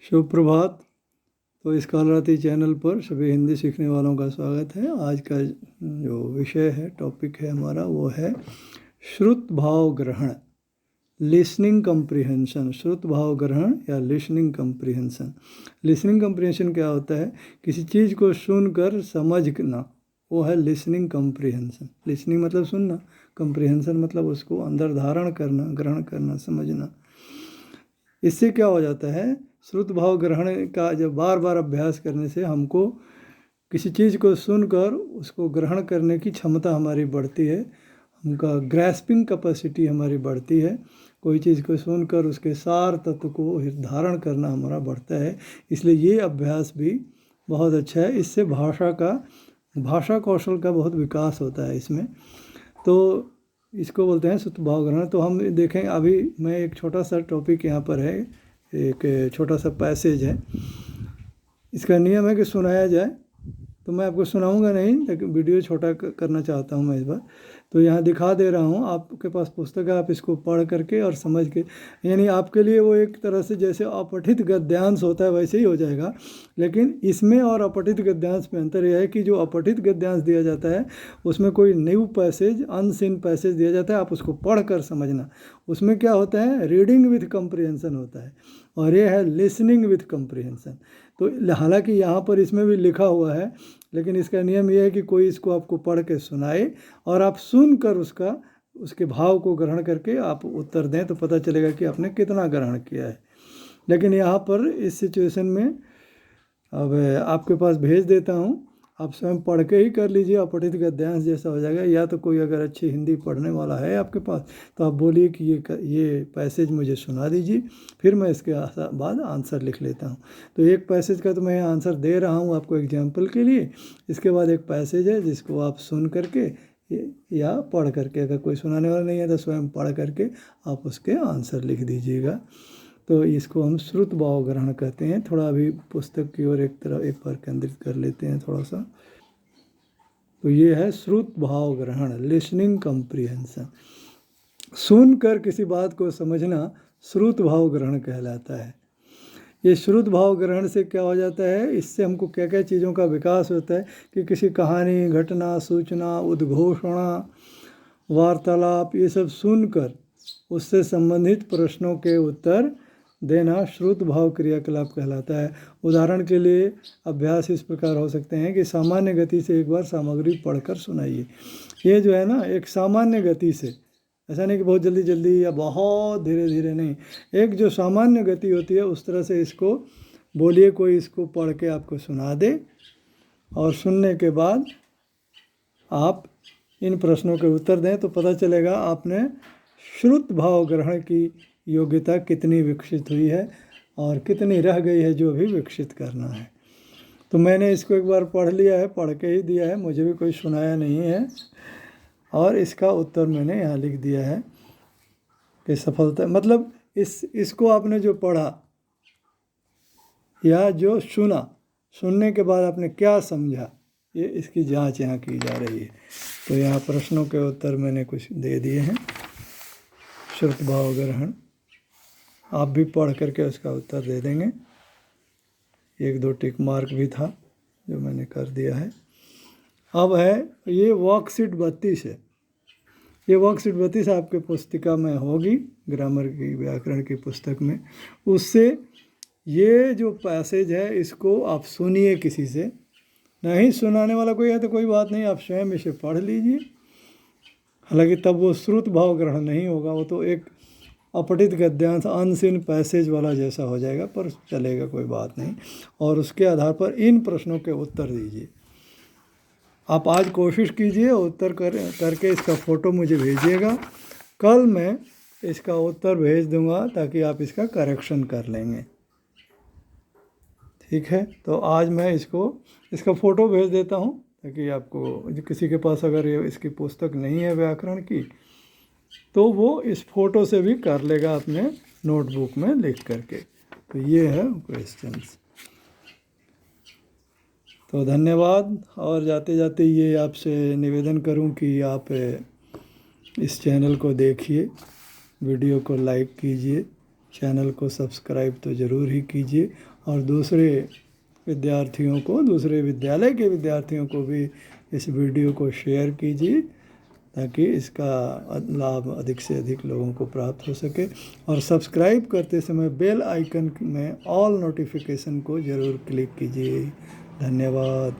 शुभ प्रभात। तो इस कालरात्रि चैनल पर सभी हिंदी सीखने वालों का स्वागत है। आज का जो विषय है, टॉपिक है हमारा, वो है श्रुत भाव ग्रहण, लिसनिंग कम्प्रीहेंशन। श्रुत भाव ग्रहण या लिसनिंग कम्प्रीहेंशन। लिसनिंग कम्प्रीहेंशन क्या होता है? किसी चीज़ को सुनकर समझना, वो है लिसनिंग कम्प्रीहेंशन। लिसनिंग मतलब सुनना, कम्प्रीहेंशन मतलब उसको अंदर धारण करना, ग्रहण करना, समझना। इससे क्या हो जाता है, श्रुत भाव ग्रहण का जब बार बार अभ्यास करने से हमको किसी चीज़ को सुनकर उसको ग्रहण करने की क्षमता हमारी बढ़ती है, उनका ग्रैस्पिंग कैपेसिटी हमारी बढ़ती है। कोई चीज़ को सुनकर उसके सार तत्व को धारण करना हमारा बढ़ता है। इसलिए ये अभ्यास भी बहुत अच्छा है। इससे भाषा कौशल का बहुत विकास होता है इसमें। तो इसको बोलते हैं श्रुत भाव ग्रहण। तो हम देखें, अभी मैं एक छोटा सा टॉपिक यहाँ पर है, एक छोटा सा पैसेज है। इसका नियम है कि सुनाया जाए, तो मैं आपको सुनाऊंगा नहीं, लेकिन वीडियो छोटा करना चाहता हूँ मैं इस बार। तो यहाँ दिखा दे रहा हूँ, आपके पास पुस्तक है, आप इसको पढ़ करके और समझ के, यानी आपके लिए वो एक तरह से जैसे अपठित गद्यांश होता है वैसे ही हो जाएगा। लेकिन इसमें और अपठित गद्यांश में अंतर यह है कि जो अपठित गद्यांश दिया जाता है उसमें कोई न्यू पैसेज, अनसीन पैसेज दिया जाता है, आप उसको पढ़ कर समझना। उसमें क्या होता है, रीडिंग विथ कम्प्रीहेंशन होता है, और ये है लिसनिंग विथ कम्प्रीहेंशन। तो हालांकि यहाँ पर इसमें भी लिखा हुआ है, लेकिन इसका नियम यह है कि कोई इसको आपको पढ़ के सुनाए और आप सुनकर उसके भाव को ग्रहण करके आप उत्तर दें, तो पता चलेगा कि आपने कितना ग्रहण किया है। लेकिन यहाँ पर इस सिचुएशन में अब आपके पास भेज देता हूँ, आप स्वयं पढ़ के ही कर लीजिए, अपठित गद्यांश जैसा हो जाएगा। या तो कोई अगर अच्छी हिंदी पढ़ने वाला है आपके पास, तो आप बोलिए कि ये पैसेज मुझे सुना दीजिए, फिर मैं इसके बाद आंसर लिख लेता हूँ। तो एक पैसेज का तो मैं आंसर दे रहा हूँ आपको एग्जाम्पल के लिए। इसके बाद एक पैसेज है जिसको आप सुन करके या पढ़ करके, अगर कोई सुनाने वाला नहीं है तो स्वयं पढ़ करके आप उसके आंसर लिख दीजिएगा। तो इसको हम श्रुत भाव ग्रहण कहते हैं। थोड़ा अभी पुस्तक की ओर एक बार केंद्रित कर लेते हैं थोड़ा सा। तो ये है श्रुत भाव ग्रहण, लिसनिंग कम्प्रीहेंशन। सुनकर किसी बात को समझना श्रुत भाव ग्रहण कहलाता है। ये श्रुत भाव ग्रहण से क्या हो जाता है, इससे हमको क्या क्या चीज़ों का विकास होता है कि किसी कहानी, घटना, सूचना, उद्घोषणा, वार्तालाप, ये सब सुनकर उससे संबंधित प्रश्नों के उत्तर देना श्रुत भाव क्रियाकलाप कहलाता है। उदाहरण के लिए अभ्यास इस प्रकार हो सकते हैं कि सामान्य गति से एक बार सामग्री पढ़कर सुनाइए। ये जो है ना, एक सामान्य गति से, ऐसा नहीं कि बहुत जल्दी जल्दी या बहुत धीरे धीरे, नहीं, एक जो सामान्य गति होती है उस तरह से इसको बोलिए। कोई इसको पढ़ के आपको सुना दे और सुनने के बाद आप इन प्रश्नों के उत्तर दें, तो पता चलेगा आपने श्रुत भाव ग्रहण की योग्यता कितनी विकसित हुई है और कितनी रह गई है जो भी विकसित करना है। तो मैंने इसको एक बार पढ़ लिया है, पढ़ के ही दिया है, मुझे भी कोई सुनाया नहीं है, और इसका उत्तर मैंने यहाँ लिख दिया है कि सफलता मतलब इसको आपने जो पढ़ा या जो सुना, सुनने के बाद आपने क्या समझा, ये इसकी जांच यहाँ की जा रही है। तो यहाँ प्रश्नों के उत्तर मैंने कुछ दे दिए हैं। श्रुत भाव ग्रहण आप भी पढ़ करके उसका उत्तर दे देंगे। एक दो टिक मार्क भी था जो मैंने कर दिया है। अब है ये वर्कशीट 32 है। ये वर्कशीट 32 आपके पुस्तिका में होगी, ग्रामर की, व्याकरण की पुस्तक में। उससे ये जो पैसेज है इसको आप सुनिए किसी से। नहीं सुनाने वाला कोई है तो कोई बात नहीं, आप स्वयं इसे पढ़ लीजिए। हालांकि तब वो श्रुत भाव ग्रहण नहीं होगा, वो तो एक अपठित गद्यांश, अनसीन पैसेज वाला जैसा हो जाएगा, पर चलेगा, कोई बात नहीं। और उसके आधार पर इन प्रश्नों के उत्तर दीजिए। आप आज कोशिश कीजिए, उत्तर करके इसका फ़ोटो मुझे भेजिएगा। कल मैं इसका उत्तर भेज दूंगा ताकि आप इसका करेक्शन कर लेंगे, ठीक है। तो आज मैं इसका फ़ोटो भेज देता हूँ ताकि आपको, किसी के पास अगर ये इसकी पुस्तक नहीं है व्याकरण की, तो वो इस फोटो से भी कर लेगा अपने नोटबुक में लिख करके। तो ये है क्वेश्चंस। तो धन्यवाद। और जाते जाते ये आपसे निवेदन करूं कि आप इस चैनल को देखिए, वीडियो को लाइक कीजिए, चैनल को सब्सक्राइब तो ज़रूर ही कीजिए और दूसरे विद्यार्थियों को, दूसरे विद्यालय के विद्यार्थियों को भी इस वीडियो को शेयर कीजिए ताकि इसका लाभ अधिक से अधिक लोगों को प्राप्त हो सके। और सब्सक्राइब करते समय बेल आइकन में ऑल नोटिफिकेशन को ज़रूर क्लिक कीजिए। धन्यवाद।